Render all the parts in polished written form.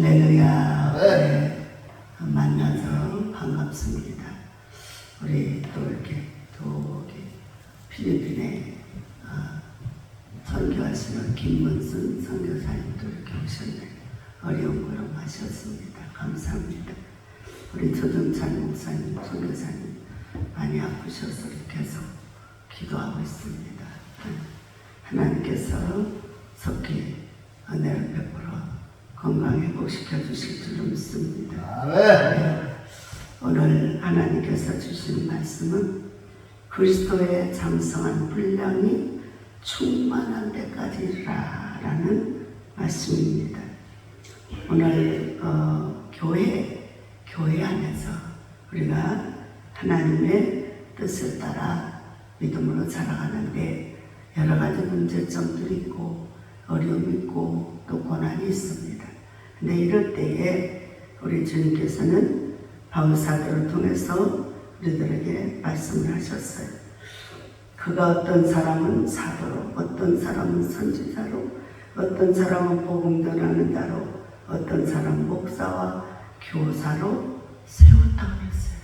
할렐루야. 네. 만나서 반갑습니다. 우리 또 이렇게 필리핀에 선교하시는 김문순 선교사님도 이렇게 오셨네. 어려운 걸음 하셨습니다. 감사합니다. 우리 조정찬 목사님, 선교사님 많이 아프셔서 계속 기도하고 있습니다. 하나님께서 속히 은혜를 베풀어 건강 회복시켜 주실 줄로 믿습니다. 네. 오늘 하나님께서 주신 말씀은 그리스도의 장성한 분량이 충만한 데까지라 라는 말씀입니다. 오늘 교회 안에서 우리가 하나님의 뜻을 따라 믿음으로 살아가는데 여러 가지 문제점들이 있고 어려움이 있고 또 고난이 있습니다. 근데 이럴 때에 우리 주님께서는 바울사도를 통해서 우리들에게 말씀을 하셨어요. 그가 어떤 사람은 사도로, 어떤 사람은 선지자로, 어떤 사람은 복음 전하는 자로, 어떤 사람은 목사와 교사로 세웠다고 했어요.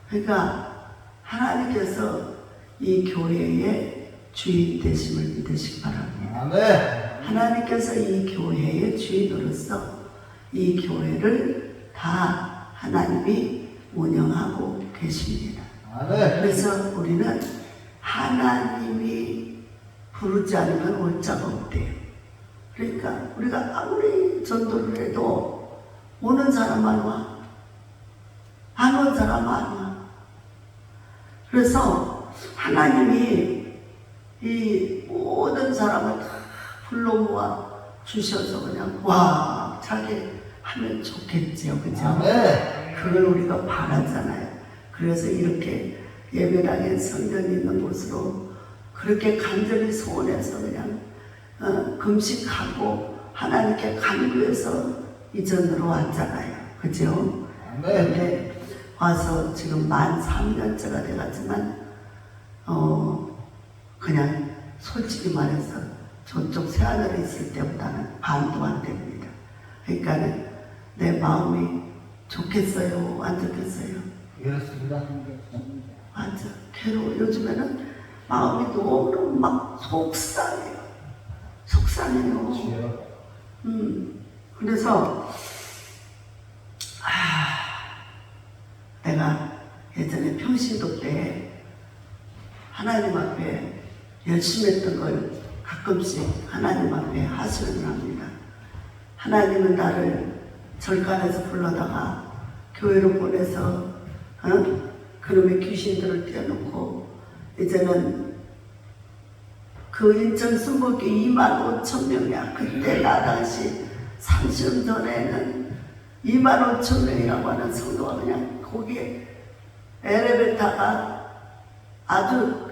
그러니까 하나님께서 이 교회의 주인 되심을 믿으시기 바랍니다. 아멘. 하나님께서 이 교회의 주인으로서 이 교회를 다 하나님이 운영하고 계십니다. 아멘. 그래서 우리는 하나님이 부르지 않으면 올 자가 없대요. 그러니까 우리가 아무리 전도를 해도 오는 사람만 와. 안 온 사람은 안 와. 그래서 하나님이 이 모든 사람을 다 불러 모아 주셔서 그냥 와 자기 하면 좋겠지요. 그죠? 아멘. 그걸 우리가 바라잖아요. 그래서 이렇게 예배당에 성전이 있는 곳으로 그렇게 간절히 소원해서 그냥 금식하고 하나님께 간구해서 이전으로 왔잖아요. 그죠? 그런데 와서 지금 만 3년째가 돼가지만 그냥 솔직히 말해서 저쪽 새하늘에 있을 때보다는 반도 안 됩니다. 그러니까 내 마음이 좋겠어요? 안 좋겠어요? 그렇습니다. 완전 괴로워. 요즘에는 마음이 너무 막 속상해요. 속상해요. 그래서 내가 예전에 평신도 때 하나님 앞에 열심히 했던 걸 가끔씩 하나님 앞에 하소연을 합니다. 하나님은 나를 절간에서 불러다가 교회로 보내서 그놈의 귀신들을 떼어놓고 이제는 그 인천 순복교 25,000명이야. 그때 나 당시 30년 전에는 25,000명이라고 하는 성도가 그냥 거기에 엘리베이터가 아주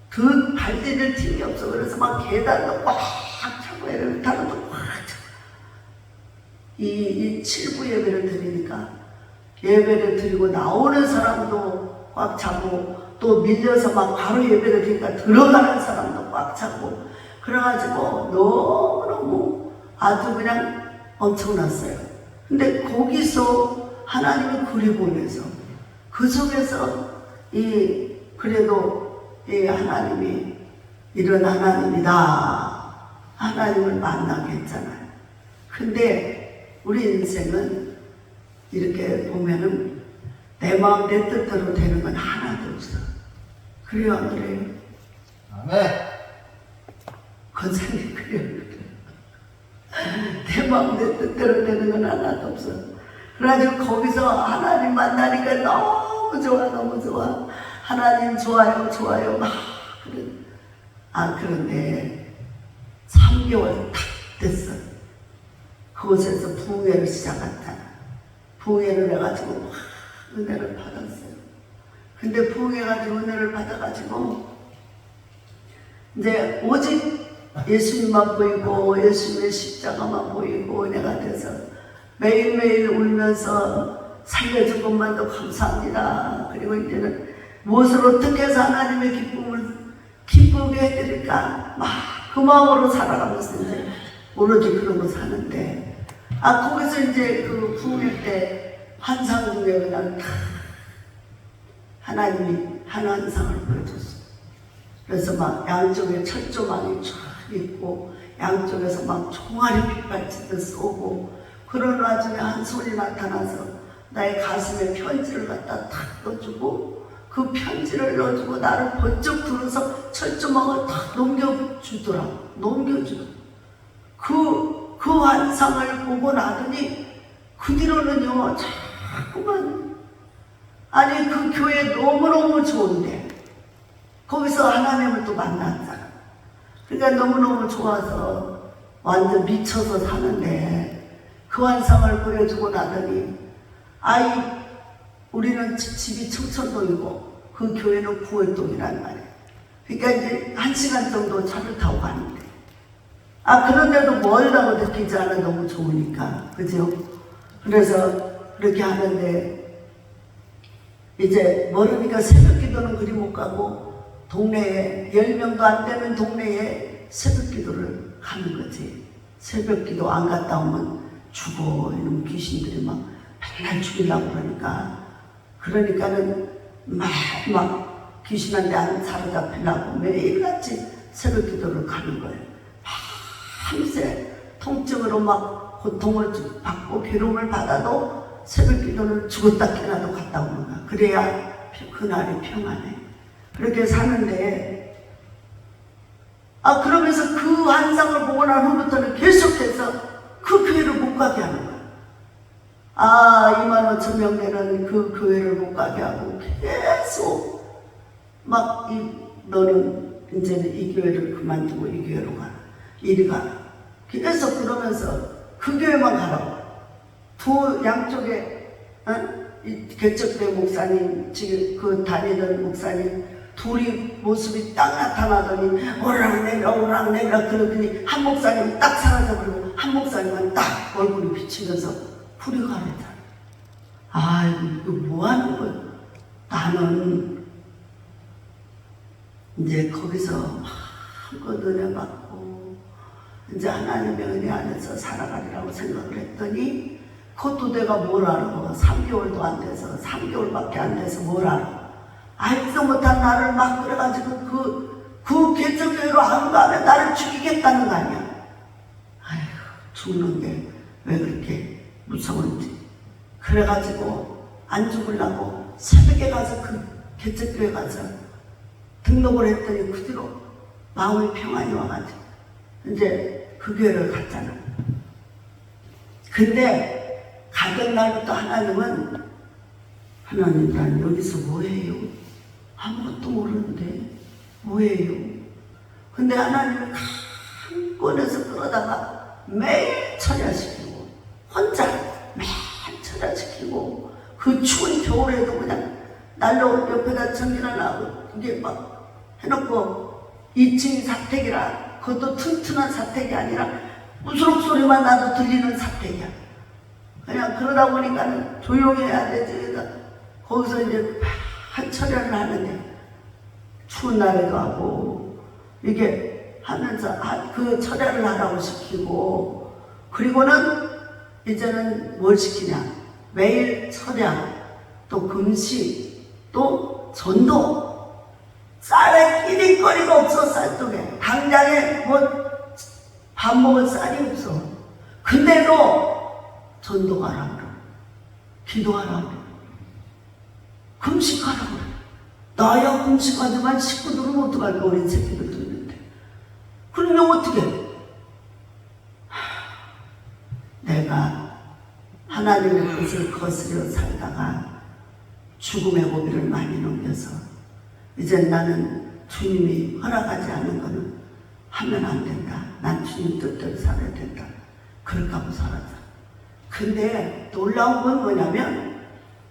그 발디딜 틈이 없어. 그래서 막 계단도 꽉 차고 엘리베이터도 꽉 차고 이 7부 예배를 드리니까 예배를 드리고 나오는 사람도 꽉 차고 또 밀려서 막 바로 예배를 드리니까 들어가는 사람도 꽉 차고 그래가지고 너무너무 아주 그냥 엄청났어요. 근데 거기서 하나님이 그리 보내서 그 속에서 그래도 이 하나님이 이런 하나님이다. 하나님을 만나게 했잖아요. 근데 우리 인생은 이렇게 보면은 내 마음 내 뜻대로 되는 건 하나도 없어. 그래요, 안 그래요? 아멘. 권사님 그래요. 내 마음 내 뜻대로 되는 건 하나도 없어. 그래가지고 거기서 하나님 만나니까 너무 좋아, 너무 좋아. 하나님 좋아요, 좋아요. 막 그래. 그런데 3개월 딱 됐어. 그곳에서 부흥회를 시작했잖아. 부흥회를 해가지고 막 은혜를 받았어요. 근데 부흥해가지고 은혜를 받아가지고 이제 오직 예수님만 보이고 예수님의 십자가만 보이고 은혜가 돼서 매일매일 울면서 살려준 것만도 감사합니다. 그리고 이제는 무엇을 어떻게 해서 하나님의 기쁨을 기쁘게 해드릴까 막 그 마음으로 살아가면서 이제 오로지 그러고 사는데 거기서 이제 그 부흥회 때 환상 중에 그냥 다 하나님이 한 환상을 보여줬어. 그래서 막 양쪽에 철조망이 쫙 있고 양쪽에서 막 총알이 빗발치듯 쏘고 그런 와중에 한 손이 나타나서 나의 가슴에 편지를 갖다 탁 넣어주고 그 편지를 넣어주고 나를 번쩍 들어서 철조망을 탁 넘겨주더라. 넘겨주더라. 그 환상을 보고 나더니 그 뒤로는요 자꾸만 아니 그 교회 너무너무 좋은데 거기서 하나님을 또 만났잖아. 그러니까 너무너무 좋아서 완전 미쳐서 사는데 그 환상을 보여주고 나더니 우리는 집이 청천동이고 그 교회는 구월동이란 말이야. 그러니까 이제 1시간 정도 차를 타고 가는데 그런데도 멀다고 느끼지 않아. 너무 좋으니까. 그죠? 그래서 그렇게 하는데 이제 멀으니까 새벽 기도는 그리 못 가고 동네에 10명도 안 되는 동네에 새벽 기도를 가는 거지. 새벽 기도 안 갔다 오면 죽어. 이놈 귀신들이 막 맨날 죽이려고 그러니까는 막 귀신한테 안 사로잡히려고 매일같이 새벽 기도를 가는 거예요. 밤새 통증으로 막 고통을 받고 괴로움을 받아도 새벽 기도를 죽었다 깨나도 갔다 오는 거야. 그래야 그날이 평안해. 그렇게 사는데 그러면서 그 환상을 보고 난 후부터는 계속해서 그 교회를 못 가게 하는 거야. 25,000명 되는 그 교회를 못 가게 하고 계속 막 너는 이제는 이 교회를 그만두고 이 교회로 가라. 이리 가라. 계속 그러면서 그 교회만 가라고. 두 양쪽에 이 개척대 목사님 지금 그 다니던 목사님 둘이 모습이 딱 나타나더니 오락내라 그러더니 한 목사님 딱 사라져버리고 한 목사님은 딱 얼굴이 비치면서 후리가래잖아. 이거 뭐 하는 거야? 나는 이제 거기서 한껏 은혜 받고 이제 하나님의 은혜 안에서 살아가리라고 생각을 했더니 그것도 내가 뭘 알아. 3개월도 안 돼서 3개월밖에 안 돼서 뭘 알아. 알지도 못한 나를 막 그래가지고 그 개척교회로 안 가면 나를 죽이겠다는 거 아니야. 죽는 게 왜 그렇게 무서운지. 그래가지고 안 죽으려고 새벽에 가서 그 개척교회 가서 등록을 했더니 그 뒤로 마음의 평안이 와가지고 이제 그 교회를 갔잖아. 근데 가던 날부터 하나님 난 여기서 뭐해요? 아무것도 모르는데 뭐해요? 근데 하나님은 한 권에서 끌어다가 매일 철야시키고 혼자 매일 철야시키고 그 추운 겨울에도 그냥 난로 옆에다 전기를 놔고 이게 막 해놓고 2층 사택이라 그것도 튼튼한 사택이 아니라 우스럭 소리만 나도 들리는 사택이야. 그냥 그러다 보니까는 조용히 해야 되지. 그러니까 거기서 이제 한 철야를 하는데 추운 날에도 하고 이게 하면서 그 철야를 하라고 시키고 그리고는 이제는 뭘 시키냐 매일 철야 또 금식 또 전도 쌀에 끼니거리가 없어. 쌀떡에 당장에 뭐 밥 먹을 쌀이 없어. 근데도 전도하라고 그래. 기도하라고 그래. 금식하라고 그래. 나야 금식하지만 식구들은 어떡할까. 어린 새끼들도 있는데. 그러면 어떻게 해? 내가 하나님의 뜻을 거스려 살다가 죽음의 고비를 많이 넘겨서 이제 나는 주님이 허락하지 않은 거는 하면 안 된다. 난 주님 뜻대로 살아야 된다. 그렇게 하고 살았다. 근데 놀라운 건 뭐냐면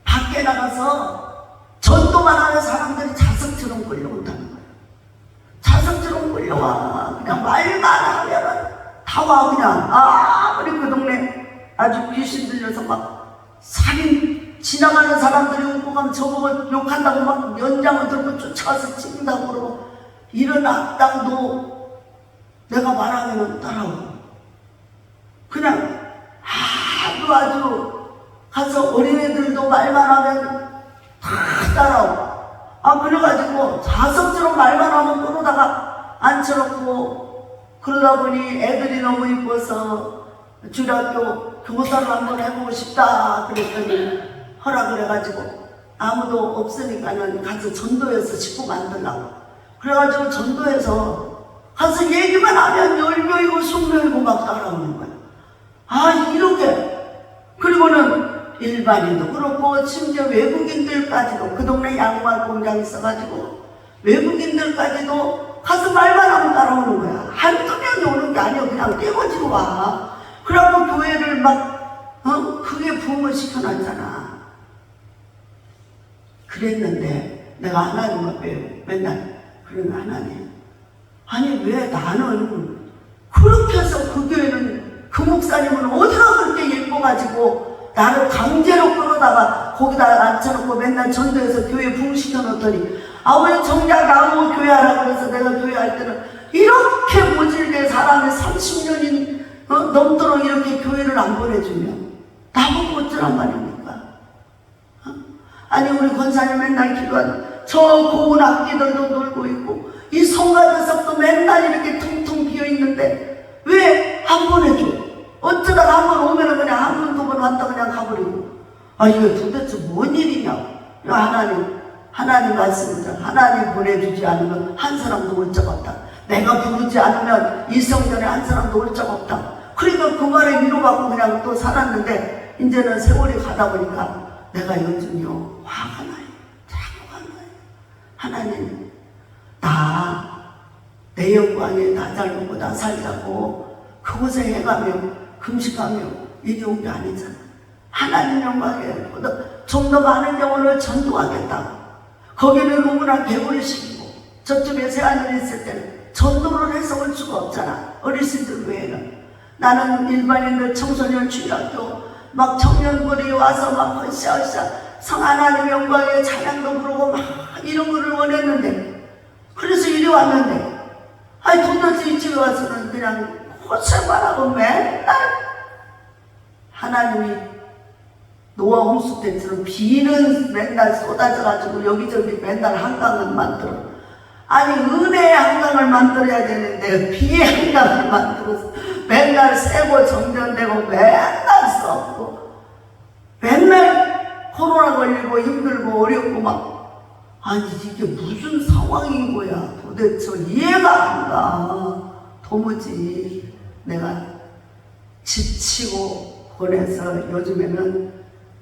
밖에 나가서 전도만 하는 사람들이 자석처럼 끌려온다는 거야. 자석처럼 끌려와. 그냥 말만 하면은 다 와. 그냥 우리 그 동네 아주 귀신 들려서 막 살인 지나가는 사람들이 오고 가면 저보고 욕한다고 막 연장을 들고 쫓아가서 찍는다고 그러고 이런 악당도 내가 말하면 따라오고 그냥 아주 가서 어린애들도 말만 하면 다 따라오고, 그래가지고 자석처럼 말만 하면 끌어다가 앉혀놓고, 그러다 보니 애들이 너무 이뻐서 주일학교 교사를 한번 해보고 싶다 그랬더니 허락을 해가지고, 아무도 없으니까는 가서 전도해서 식구 만들라고. 그래가지고 전도해서 가서 얘기만 하면 10명이고 20명이고 막 따라오는 거야. 이렇게. 그리고는 일반인도 그렇고 심지어 외국인들까지도, 그 동네 양말 공장 있어가지고 외국인들까지도 가서 말만 하면 따라오는 거야. 한두 명이 오는 게 아니야. 그냥 떼거지고 와. 그래갖고 교회를 막 크게 부흥을 시켜놨잖아. 그랬는데 내가 하나님 앞에 맨날 그러면 하나님, 아니 왜 나는 그렇게 해서 그 교회는 그 목사님은 어디가 그렇게 예뻐가지고 나를 강제로 끌어다가 거기다 앉혀놓고 맨날 전도해서 교회 부흥시켜 놓더니, 왜 정작 나보고 교회하라고 그래서 내가 교회할 때는 이렇게 모질게 사람이 30년이 넘도록 이렇게 교회를 안 보내주면 나보고 어쩌란 말입니까? 아니 우리 권사님 맨날 기도하는 저 고운 악기들도 놀고 있고 이 성가대석도 맨날 이렇게 텅텅 비어있는데 왜 안 보내줘? 어쩌다가 한 번 오면은 그냥 한 번, 두 번 왔다 그냥 가버리고. 이거 도대체 뭔 일이냐? 하나님 말씀이죠. 하나님 보내주지 않으면 한 사람도 올 적 없다. 내가 부르지 않으면 이 성전에 한 사람도 올 적 없다. 그러니까 그 말에 위로받고 그냥 또 살았는데, 이제는 세월이 가다 보니까 내가 요즘요 화가 나요. 자꾸 화가 나요. 하나님, 내 영광에 나 잘 먹고 나 살자고 그곳에 해가며 금식하며 이게 온 게 아니잖아. 하나님 영광에 좀 더 많은 영혼을 전도하겠다. 거기는 너무나 개구리식이고 저쪽에 새하늘이 있을 때는 전도를 해서 올 수가 없잖아. 어르신들 외에는. 나는 일반인들 청소년 주일학교 막 청년거리 와서 막 으쌰으쌰 성 하나님 영광에 찬양도 부르고 막 이런 거를 원했는데, 그래서 이리 왔는데 도대체 이 집에 와서는 그냥 호세만 하고 맨날 하나님이 노아 홍수 때처럼 비는 맨날 쏟아져가지고 여기저기 맨날 한강을 만들어. 은혜의 한강을 만들어야 되는데 비의 한강을 만들어서 맨날 새고 정전되고 맨날 썩고 맨날 코로나 걸리고 힘들고 어렵고 막. 이게 무슨 상황인 거야 도대체. 이해가 안 가. 도무지 내가 지치고 보내서 요즘에는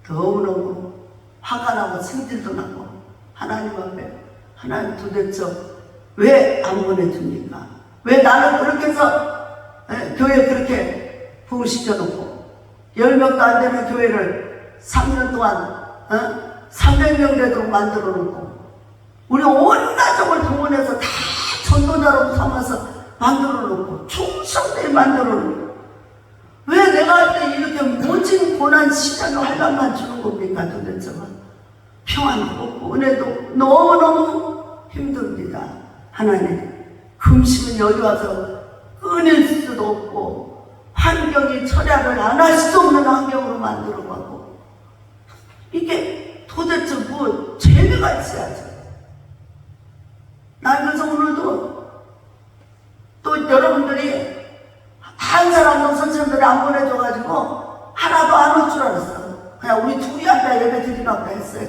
너무너무 화가 나고 승질도 나고 하나님 앞에, 하나님 도대체 왜 안 보내줍니까? 왜 나는 그렇게 해서 교회 그렇게 부흥시켜놓고 10명도 안 되는 교회를 3년 동안 300명 되도록 만들어 놓고 우리 온 가족을 동원해서 다 전도자로 삼아서 만들어 놓고 충성되게 만들어 놓고, 왜 내가 할 때 이렇게 모진 고난 시간을 환란만 주는 겁니까 도대체? 평안도 없고 은혜도 너무너무 힘듭니다. 하나님, 금식은 여기 와서 끊을 수도 없고 환경이 철야를 안 할 수도 없는 환경으로 만들어가고, 이게 도대체 뭐 재미가 있어야지. 난 그래서 오늘도 또 여러분들이 한 사람도 선생님들이 안 보내줘가지고 하나도 안 올 줄 알았어. 그냥 우리 둘이 앉아 예배 드리나 보다 했어요.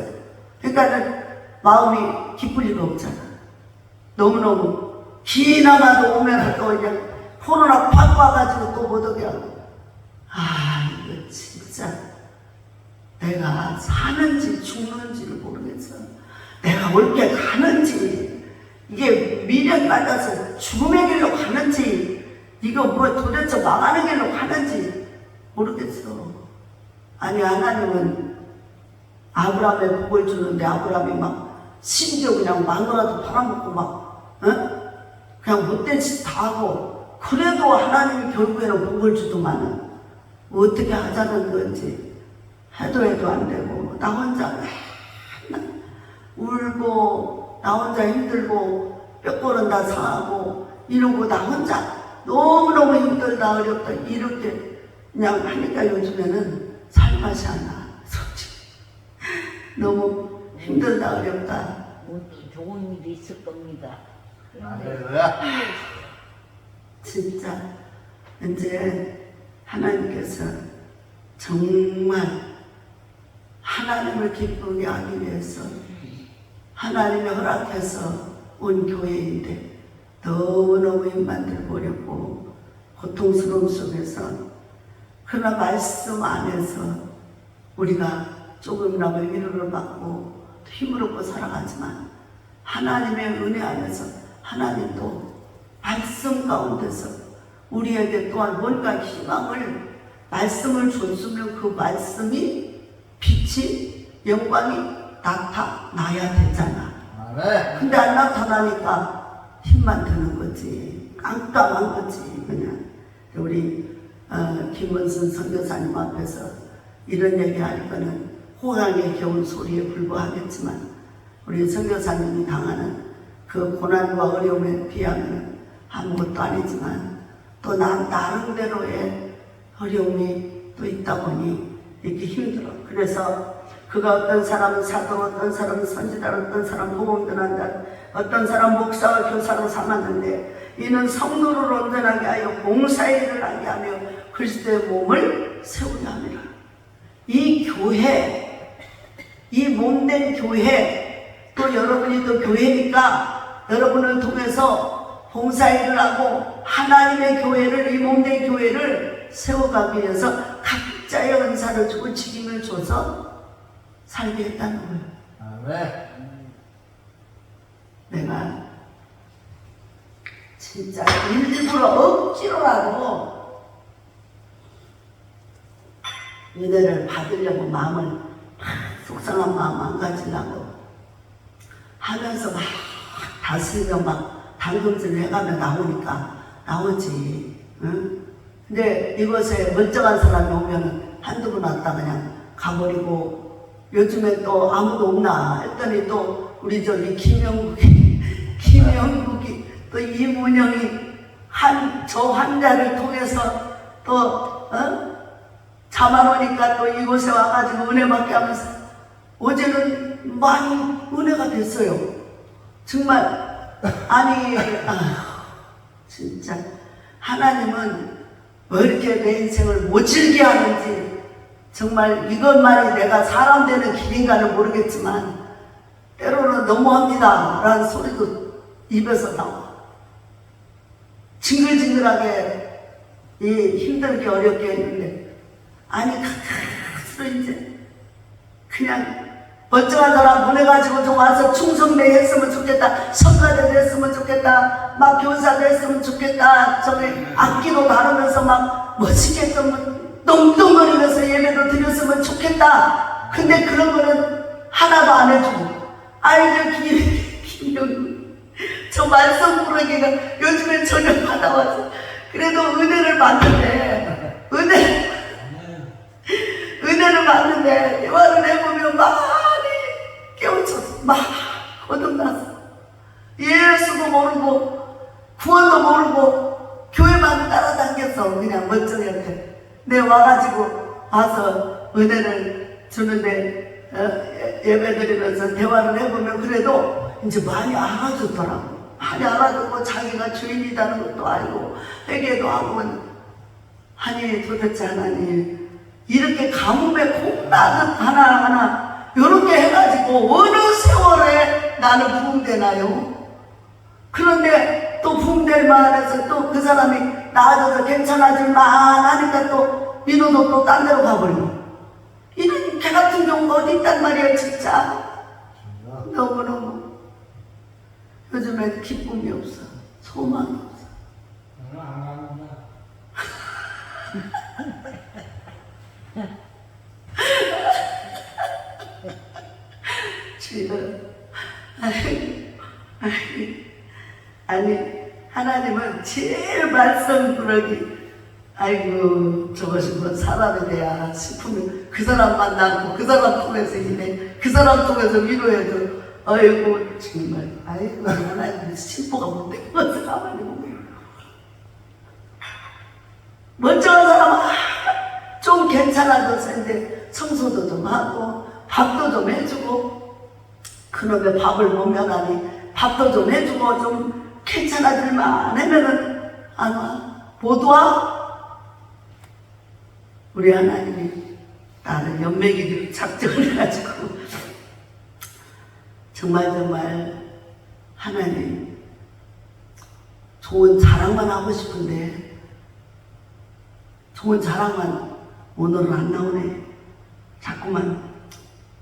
그러니까 마음이 기쁠 리가 없잖아. 너무너무 기나마도 오면 또 그냥 코로나 팍 와가지고 또 못 오게 하고. 이거 진짜 내가 사는지 죽는지를 모르겠어. 내가 옳게 가는지, 이게 미련 맞아서 죽음의 길로 가는지, 이거 뭐 도대체 망하는 길로 가는지 모르겠어. 하나님은 아브라함에 복을 주는데 아브라함이 막 심지어 그냥 마누라도 팔아먹고 막 그냥 못된 짓 다 하고, 그래도 하나님이 결국에는 복을 주더만은 어떻게 하자는 건지 해도 안 되고, 나 혼자 울고 나 혼자 힘들고 뼈골은 다 상하고 이러고 나 혼자 너무너무 힘들다 어렵다 이렇게 그냥 하니까 요즘에는 살맛이 안 나. 솔직히 너무 힘들다 어렵다. 뭐 좋은 일이 있을 겁니다. 할렐루야. 진짜 이제 하나님께서 정말 하나님을 기쁘게 하기 위해서 하나님이 허락해서 온 교회인데 너무너무 힘만들 버렸고 고통스러움 속에서 그러나 말씀 안에서 우리가 조금이나마 위로를 받고 힘을 얻고 살아가지만 하나님의 은혜 안에서 하나님도 말씀 가운데서 우리에게 또한 뭔가 희망을 말씀을 줬으면 그 말씀이 빛이 영광이 나타나야 되잖아. 아멘. 근데 안 나타나니까 힘만 드는 거지. 깜깜한 거지 그냥. 우리 김원순 선교사님 앞에서 이런 얘기 하니까는 호강에 겨운 소리에 불과하겠지만 우리 선교사님이 당하는 그 고난과 어려움에 비하면 아무것도 아니지만 또 나름대로의 어려움이 또 있다 보니 이렇게 힘들어. 그래서 그가 어떤 사람은 사도, 어떤 사람은 선지자, 어떤 사람은 복음전환자, 어떤 사람은 목사와 교사로 삼았는데 이는 성도를 온전하게 하여 봉사의 일을 하게 하며 그리스도의 몸을 세우려 함이라. 이 교회, 이 몸된 교회, 또 여러분이 또 교회니까 여러분을 통해서 봉사일을 하고 하나님의 교회를, 이 몸된 교회를 세워가기 위해서 각자의 은사를 주고 책임을 줘서 살게 했다는 거예요. 아멘. 내가 진짜 일부러 억지로라도 은혜를 받으려고 마음을 막 속상한 마음 안 가지려고 하면서 막 다스리며 막 당금질 해가며 나오니까 나오지. 응? 근데 이곳에 멀쩡한 사람이 오면 한두 번 왔다 그냥 가버리고 요즘에 또 아무도 없나 했더니 또 우리 저기 김영국이 또 이문영이 저 환자를 통해서 또 자만 오니까 또 이곳에 와가지고 은혜 받게 하면서 어제는 많이 은혜가 됐어요. 정말 아니 진짜 하나님은 왜 이렇게 내 인생을 못 즐게 하는지 정말 이것만이 내가 사람 되는 길인가는 모르겠지만 때로는 너무합니다 라는 소리도 입에서 나와. 징글징글하게 힘들게 어렵게 했는데 아니 가까스로 이제 그냥 멀쩡한 사람 보내가지고 좀 와서 충성대 했으면 좋겠다, 성가대도 했으면 좋겠다, 막 교사도 했으면 좋겠다, 저기 악기도 다루면서 막 멋있게 좀 똥똥거리면서 예배도 드렸으면 좋겠다. 근데 그런 거는 하나도 안 해주고 아이들 김영국 저 말썽 부르기가 요즘엔 저녁 받아와서 그래도 은혜를 받는데 은혜를 받는데 대화를 해보면 많이 깨우쳤어. 막 거듭났어. 예수도 모르고 구원도 모르고 교회만 따라다녔어. 그냥 멀쩡하게. 내 와가지고 와서 은혜를 주는데 예배 드리면서 대화를 해보면 그래도 이제 많이 알아듣더라고. 많이 알아듣고 자기가 주인이라는 것도 알고 회개도 하고 하니 도대체 하나님 이렇게 가뭄에 콩나듯 하나하나 이렇게 해가지고 어느 세월에 나는 부흥되나요? 그런데 또 부흥될 만해서 또 그 사람이 나아져서 괜찮아질 만하니까 또 민호도 또 딴 데로 가버리고 이런 개 같은 경우가 어디 있단 말이에요. 진짜 너무너무 요즘에 기쁨이 없어. 소망이 없어. 지금 아니 하나님은 제일 말썽 부르기 아이고 저것이 뭐 사람이 돼야 싶으면 그 사람 만나고 그 사람 통해서 일해 그 사람 통해서 위로해도 아이고 정말 아이고 하나님 심보가 못된 것을 가만히 보면 멀쩡한 사람 좀 괜찮아져서 이제 청소도 좀 하고 밥도 좀 해주고 그놈의 밥을 못 먹으니 밥도 좀 해주고 좀 괜찮아질만 하면은 안 와. 못 와? 우리 하나님이 나를 연맥이기로 작정을 해가지고 정말 하나님 좋은 자랑만 하고 싶은데 좋은 자랑만 오늘은 안 나오네. 자꾸만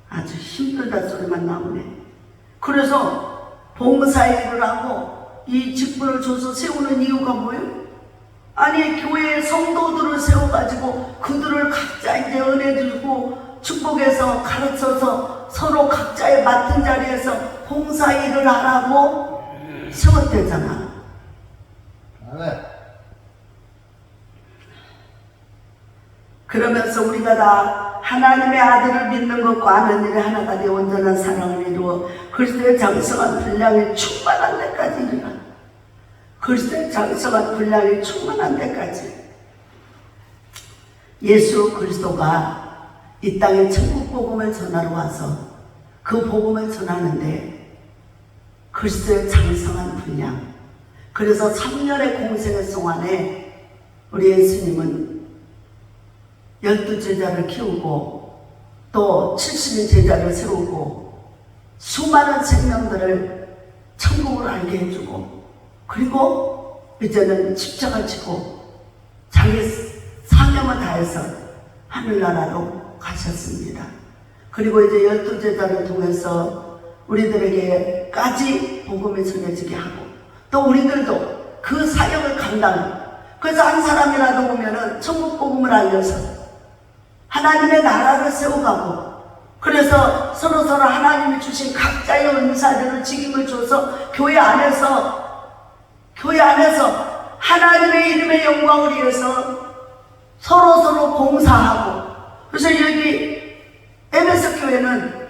아주 힘들다 소리만 나오네. 그래서 봉사일을 하고 이 직분을 줘서 세우는 이유가 뭐예요? 아니 교회의 성도들을 세워가지고 그들을 각자 이제 은혜 주고 축복해서 가르쳐서 서로 각자의 맡은 자리에서 봉사일을 하라고 세웠대잖아. 아멘. 그러면서 우리가 다 하나님의 아들을 믿는 것과 아는 일에 하나가 되어 온전한 사랑을 이루어 그리스도의 장성한 분량이 충만한 데까지 이르라. 그리스도의 장성한 분량이 충만한 데까지. 예수 그리스도가 이 땅에 천국 복음을 전하러 와서 그 복음을 전하는데 그리스도의 장성한 분량. 그래서 3년의 공생의 동안에 우리 예수님은 12제자를 키우고 또 70인 제자를 세우고 수많은 생명들을 천국을 알게 해주고 그리고 이제는 십자가 지고 자기 사명을 다해서 하늘나라로 가셨습니다. 그리고 이제 12제자를 통해서 우리들에게까지 복음이 전해지게 하고 또 우리들도 그 사역을 감당하고 그래서 한 사람이라도 오면은 천국 복음을 알려서 하나님의 나라를 세워가고 그래서 서로서로 하나님이 주신 각자의 은사들을 직임을 줘서 교회 안에서 하나님의 이름의 영광을 위해서 서로서로 봉사하고 그래서 여기 에베소 교회는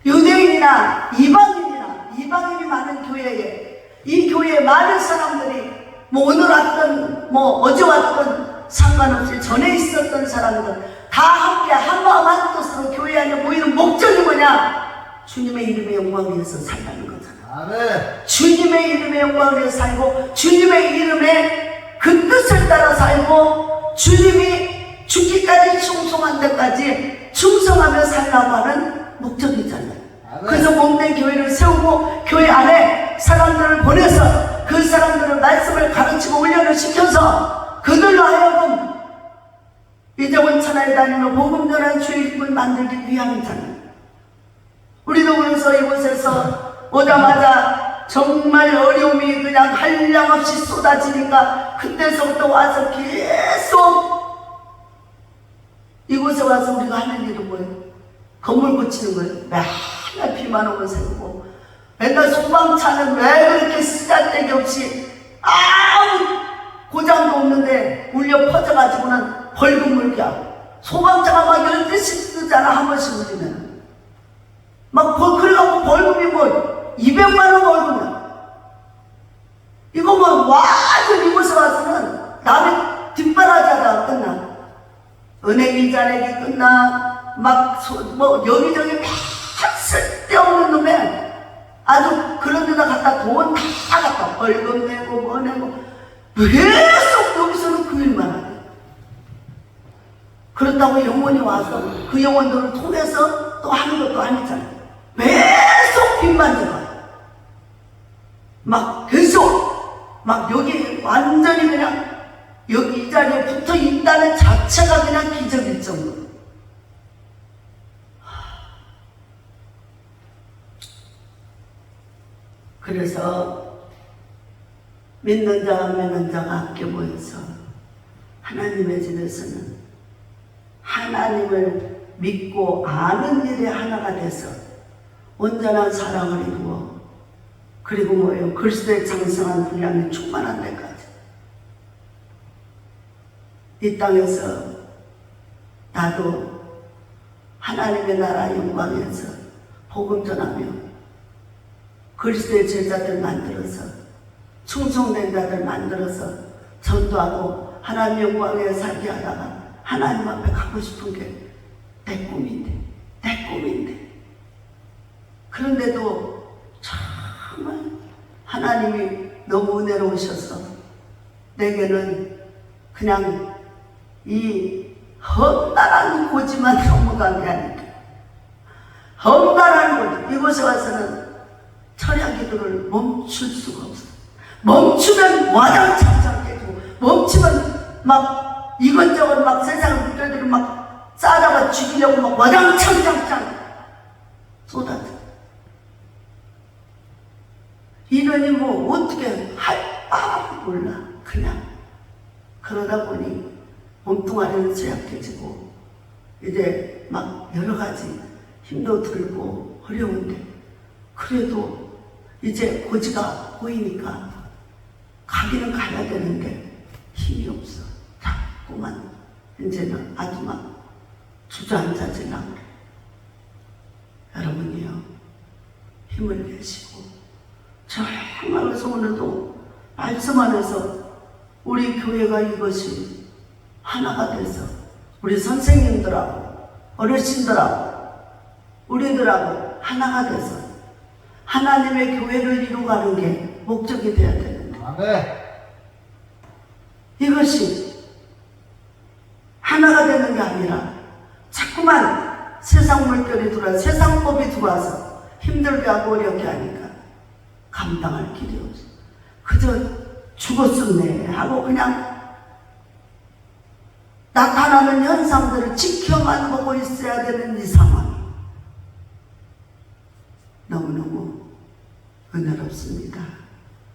유대인이나 이방인이 많은 교회에 이 교회에 많은 사람들이 뭐 오늘 왔던 뭐 어제 왔던 상관없이 전에 있었던 사람들 다 함께 한마음 한뜻으로 교회 안에 모이는 목적이 뭐냐? 주님의 이름의 영광을 위해서 살라는 거잖아. 아멘. 주님의 이름의 영광을 위해서 살고 주님의 이름의 그 뜻을 따라 살고 주님이 죽기까지 충성한 데까지 충성하며 살라고 하는 목적이잖아요. 아멘. 그래서 몸된 교회를 세우고 교회 안에 사람들을 보내서 그 사람들을 말씀을 가르치고 훈련을 시켜서 그들로 하여금 이제 원천하에 다니며 복음 전한 주의 일꾼 만들기 위함이잖아요. 우리도 그래서 이곳에서 오자마자 정말 어려움이 그냥 한량없이 쏟아지니까 그때서부터 와서 계속 이곳에 와서 우리가 하는 일은 뭐예요? 건물 고치는 거예요. 맨날 비만 오면 세우고 맨날 소방차는 왜 그렇게 쓰잘데기 없이 아무 고장도 없는데 울려 퍼져가지고는 벌금 물게 하고 소방차가 막 12시 쓰잖아 한 번씩 울리면 막 그래갖고 벌금이 뭐 200만 원 벌금이야. 이거 뭐 완전 이곳에 와서는 남의 뒷바라지하다가 끝나. 은행 이자 내기 끝나 뭐 여기저기 막 쓸데없는 놈에 아주 그런 데다 갖다 돈 다 갖다 벌금 내고 뭐 내고 계속 여기서는 그 일만 하네. 그렇다고 영혼이 와서 그 영혼들을 통해서 또 하는 것도 아니잖아요. 계속 빚만 져가요. 막 계속 막 여기 완전히 그냥 여기 이 자리에 붙어 있다는 자체가 그냥 기적일 정도로. 그래서 믿는 자와 믿는 자가 함께 모여서 하나님의 집에서는 하나님을 믿고 아는 일에 하나가 돼서 온전한 사랑을 이루어 그리고 뭐예요? 그리스도의 장성한 분량이 충만한 데까지 이 땅에서 나도 하나님의 나라 영광에서 복음 전하며 그리스도의 제자들 만들어서 충성된 자들 만들어서 전도하고 하나님 영광에 살게 하다가 하나님 앞에 가고 싶은 게 내 꿈인데, 내 꿈인데. 그런데도 정말 하나님이 너무 은혜로우셔서 내게는 그냥 이 험난한 고지만 넘어간 게 아니라 험난한 고지, 이곳에 와서는 철야 기도를 멈출 수가 없어. 멈추면 와장창창 깨지고, 멈추면 막 이것저것 막 세상 물결들을 막 싸다가 죽이려고 막 와장창창창 쏟아져. 이러니 뭐 어떻게 할 바를 몰라. 그냥 그러다 보니 몸뚱아리는 쇠약해지고 이제 막 여러 가지 힘도 들고 어려운데, 그래도 이제 고지가 보이니까 가기는 가야 되는데 힘이 없어. 자꾸만 이제는 아주 막 주저앉아지나. 여러분이요, 힘을 내시고 정말 그래서 오늘도 말씀 안에서 우리 교회가 이것이 하나가 돼서 우리 선생님들하고 어르신들하고 우리들하고 하나가 돼서 하나님의 교회를 이루어가는 게 목적이 되어야 되는데, 아멘. 이것이 하나가 되는 게 아니라 자꾸만 세상 물결이 들어와서 세상 법이 들어와서 힘들게 하고 어렵게 하니까 감당할 길이 없어. 그저 죽었었네 하고 그냥 나타나는 현상들을 지켜만 보고 있어야 되는 이 상황이 너무너무 은혜롭습니다.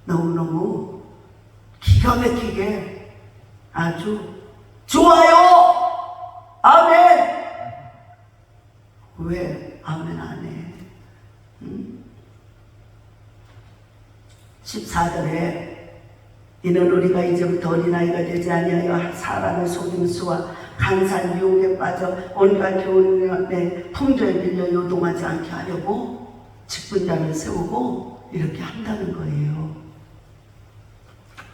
너무너무 기가 막히게 아주 좋아요. 아멘. 왜 아멘 안 해? 14절에 이는 우리가 이제부터 어린아이가 되지 아니하여 사람의 속임수와 간사한 유혹에 빠져 온갖 교훈의 풍조에 밀려 요동하지 않게 하려고 직분자를 세우고 이렇게 한다는 거예요.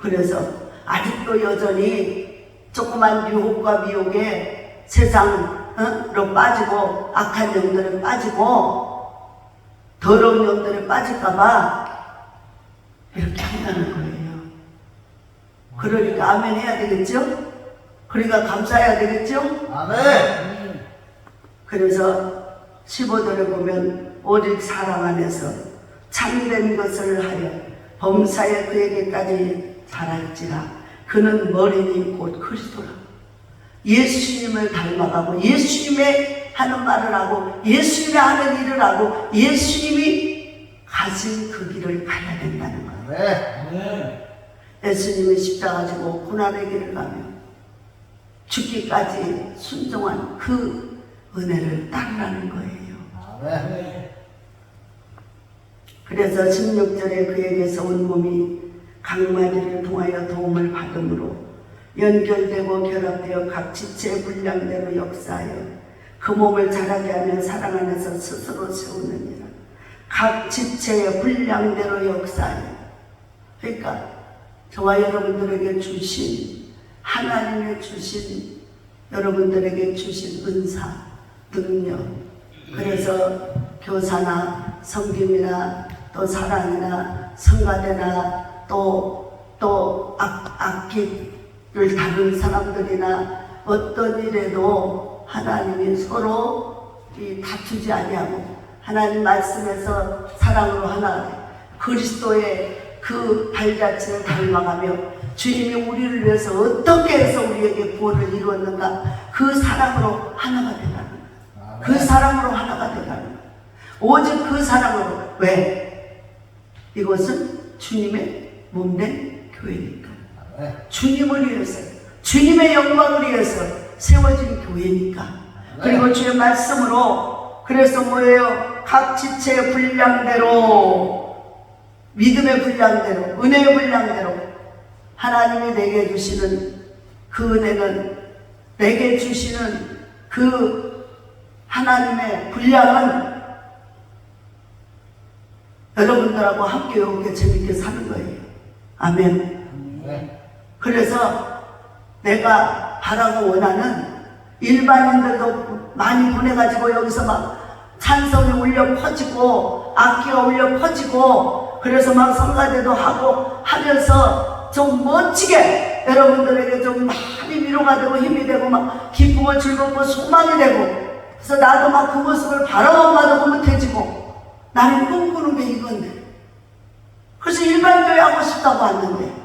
그래서 아직도 여전히 조그만 유혹과 미혹에 세상으로 빠지고 악한 영들에 빠지고 더러운 영들에 빠질까봐 이렇게 한다는 거예요. 그러니까 아멘 해야 되겠죠? 그러니까 감사해야 되겠죠? 아멘. 그래서 15절에 보면 오직 사랑 안에서 참된 것을 하여 범사에 그에게까지 자랄지라. 그는 머리니 곧 그리스도라. 예수님을 닮아가고 예수님의 하는 말을 하고 예수님의 하는 일을 하고 예수님이 가진 그 길을 가야 된다는 거예요. 아멘. 예수님이 십자가 지고 고난의 길을 가며 죽기까지 순종한 그 은혜를 따르라는 거예요. 아멘. 그래서 16절에 그에게서 온 몸이 각마디를 통하여 도움을 받음으로 연결되고 결합되어 각 지체의 분량대로 역사하여 그 몸을 자라게 하며 사랑 안에서 스스로 세우느니라. 각 지체의 분량대로 역사하여. 그러니까 저와 여러분들에게 주신 하나님의 주신 여러분들에게 주신 은사, 능력, 그래서 교사나 섬김이나 또 사랑이나 성가대나 또 악기를 다룬 사람들이나 어떤 일에도 하나님이 서로 다투지 아니하고 하나님 말씀에서 사랑으로 하나 그리스도의 그 발자취를 닮아가며 주님이 우리를 위해서 어떻게 해서 우리에게 구원을 이루었는가 그 사랑으로 하나가 되라는 거예요. 그 사랑으로 하나가 되라는 거예요. 오직 그 사랑으로. 왜? 이것은 주님의 몸된 교회니까. 주님을 위해서 주님의 영광을 위해서 세워진 교회니까. 그리고 주의 말씀으로 그래서 뭐예요? 각 지체의 분량대로 믿음의 분량대로 은혜의 분량대로 하나님이 내게 주시는 그 은혜는 내게 주시는 그 하나님의 분량은 여러분들하고 함께 이렇게 재밌게 사는 거예요. 아멘. 그래서 내가 바라고 원하는 일반인들도 많이 보내가지고 여기서 막 찬송이 울려 퍼지고 악기가 울려 퍼지고 그래서 막 성가대도 하고 하면서 좀 멋지게 여러분들에게 좀 많이 위로가 되고 힘이 되고 막 기쁘고 즐겁고 소망이 되고 그래서 나도 막 그 모습을 바라만 봐도 흐뭇해지고 나는 꿈꾸는 게 이건데 그래서 일반교회 하고 싶다고 왔는데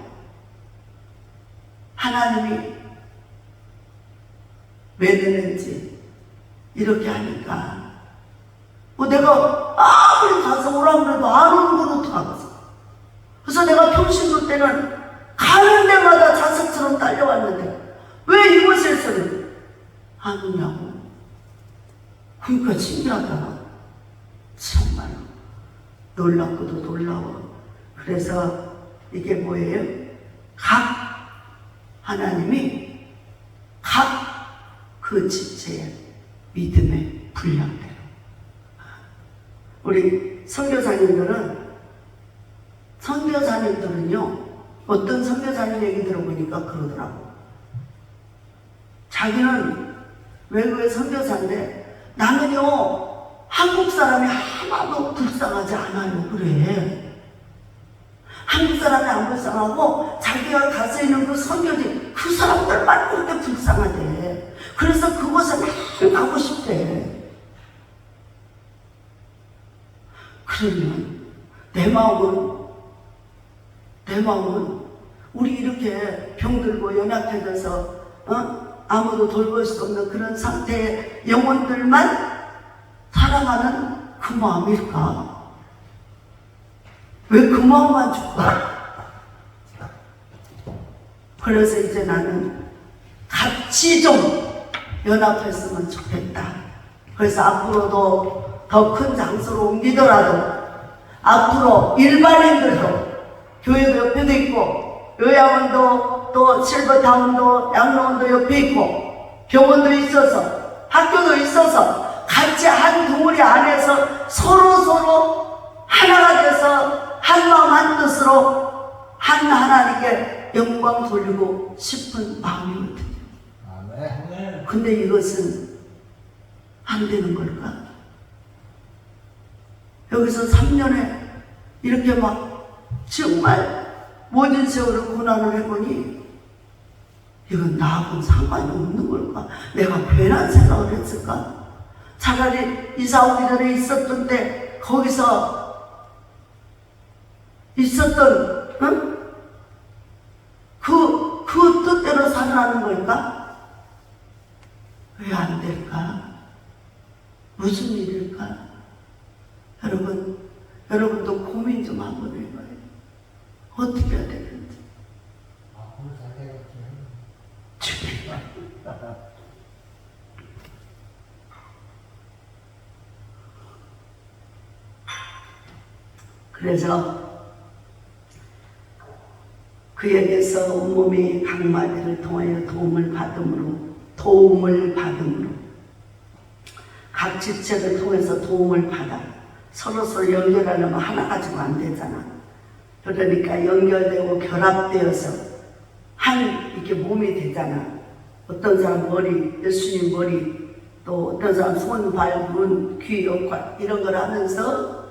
하나님이 왜 되는지 이렇게 하니까 내가 아무리 가서 오라고 그래도 안 오는 건 어떡하겠어. 그래서 내가 평신도 때는 가는 데마다 자석처럼 딸려왔는데 왜 이곳에서는 안 오냐고. 그러니까 신기하다. 정말 놀랍고도 놀라워. 그래서 이게 뭐예요? 하나님이 각 그 지체의 믿음의 분량대로 우리 선교사님들은요 어떤 선교사님 얘기 들어보니까 그러더라고. 자기는 외국의 선교사인데 나는요 한국 사람이 하나도 불쌍하지 않아요. 그래. 한국 사람이 안 불쌍하고 자기가 가서 있는 그 선교지 그 사람들만 그렇게 불쌍하대. 그래서 그곳에 막 가고 싶대. 그러면 내 마음은 우리 이렇게 병들고 연약해져서 아무도 돌볼 수 없는 그런 상태의 영혼들만 사랑하는 그 마음일까? 왜 그 마음만 줄까? 그래서 이제 나는 같이 좀 연합했으면 좋겠다. 그래서 앞으로도 더 큰 장소로 옮기더라도 앞으로 일반인들도 교회도 옆에도 있고 요양원도 또 실버타운도 양로원도 옆에 있고 병원도 있어서 학교도 있어서 같이 한 덩어리 안에서 서로 하나가 돼서 한 마음 한 뜻으로 하나님께 영광 돌리고 싶은 마음이거든요. 아멘. 근데 이것은 안 되는 걸까? 여기서 3년에 이렇게 막 정말 모든 세월을 고난을 해보니 이건 나하고는 상관이 없는 걸까? 내가 괜한 생각을 했을까? 차라리 이사 오기 전에 있었던 때 거기서 있었던 그 뜻대로 살아가는 걸까? 왜 안 될까? 무슨 일일까? 여러분도 고민 좀 한번 해봐요. 어떻게 해야 되는지. 앞으로 잘해야지. 그래서 그에게서 온몸이 각마디를 통하여 도움을 받음으로 각 지체를 통해서 도움을 받아 서로 연결하려면 하나 가지고 안 되잖아. 그러니까 연결되고 결합되어서 이렇게 몸이 되잖아. 어떤 사람 머리, 예수님 머리, 또 어떤 사람 손, 발, 눈, 귀, 역할 이런 걸 하면서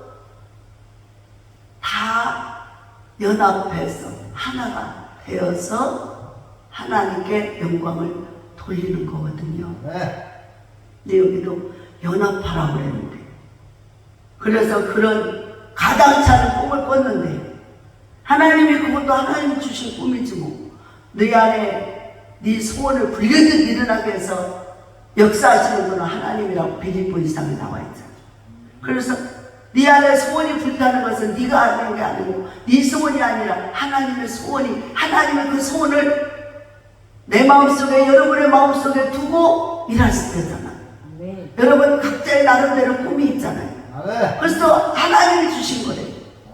다 연합해서 하나가 되어서 하나님께 영광을 돌리는 거거든요. 네. 근데 여기도 연합하라고 그랬는데 그래서 그런 가당치 않은 꿈을 꿨는데 하나님이 그것도 하나님이 주신 꿈이지 뭐. 네 안에 네 소원을 불려듯 일어나게 해서 역사하시는 분은 하나님이라고 빌립보 2장에 나와 있잖아. 그래서 네 안에 소원이 불타는 것은 네가 하는 게 아니고 네 소원이 아니라 하나님의 소원이, 하나님의 그 소원을 내 마음속에, 여러분의 마음속에 두고 일하실 때잖아. 네. 여러분 각자의 나름대로 꿈이 있잖아요. 네. 그래서 하나님이 주신 거래요.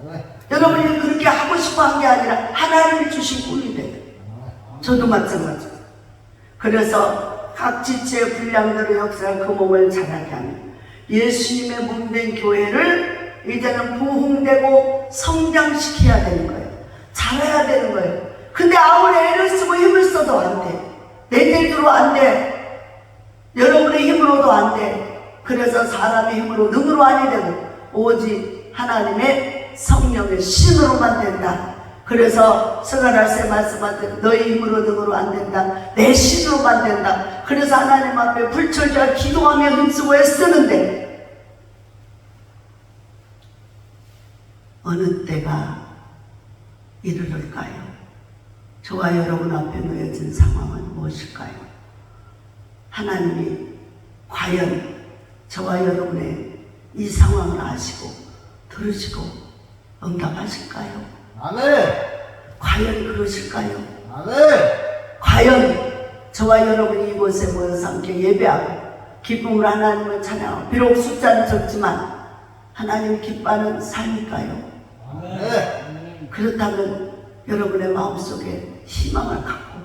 네. 여러분이 그렇게 하고 싶어 한 게 아니라 하나님이 주신 꿈인데 저도 마찬가지. 그래서 각 지체의 분량대로 역사할 그 몸을 자라게 하며 예수님의 몸된 교회를 이제는 부흥되고 성장시켜야 되는 거예요. 자라야 되는 거예요. 근데 아무리 애를 쓰고 힘을 써도 안 돼. 내 대로 안 돼. 여러분의 힘으로도 안 돼. 그래서 사람의 힘으로 능으로 아니 되고 오직 하나님의 성령의 신으로만 된다. 그래서 스가랴서 말씀하듯 너희 힘으로 능으로 안 된다. 내 신으로만 된다. 그래서 하나님 앞에 불철주야 기도하며 힘쓰고 애쓰는데 어느 때가 이르를까요? 저와 여러분 앞에 놓여진 상황은 무엇일까요? 하나님이 과연 저와 여러분의 이 상황을 아시고 들으시고 응답하실까요? 아멘. 과연 그러실까요? 아멘. 과연 저와 여러분이 이곳에 모여서 함께 예배하고 기쁨으로 하나님을 찬양하고 비록 숫자는 적지만 하나님 기뻐하는 삶일까요? 아멘. 그렇다면 여러분의 마음속에 희망을 갖고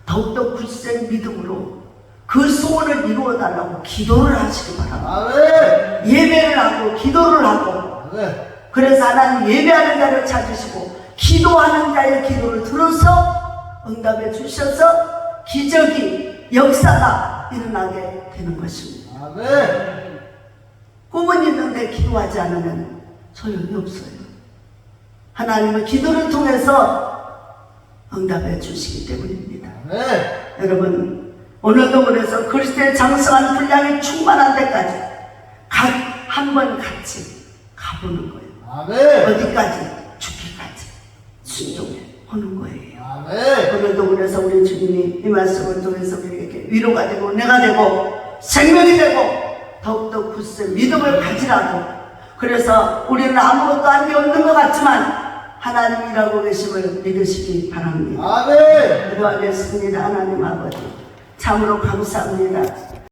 더욱더 굳센 믿음으로 그 소원을 이루어달라고 기도를 하시기 바랍니다. 아멘. 예배를 하고 기도를 하고 아멘. 그래서 하나님 예배하는 자를 찾으시고 기도하는 자의 기도를 들어서 응답해 주셔서 기적이 역사가 일어나게 되는 것입니다. 아멘. 꿈은 있는데 기도하지 않으면 소용이 없어요. 하나님은 기도를 통해서 응답해 주시기 때문입니다. 아멘. 여러분 오늘도 그래서 그리스도의 장성한 분량이 충만한 데까지 한 번 같이 가보는 거예요. 아멘. 어디까지? 죽기까지 순종해 오는 거예요. 아멘. 오늘도 그래서 우리 주님이 이 말씀을 통해서 우리에게 위로가 되고 은혜가 되고 생명이 되고 더욱더 굳센 믿음을 가지라고. 그래서 우리는 아무것도 안 게 없는 것 같지만 하나님 일하고 계심을 믿으시기 바랍니다. 아멘. 기도하겠습니다. 하나님 아버지 참으로 감사합니다.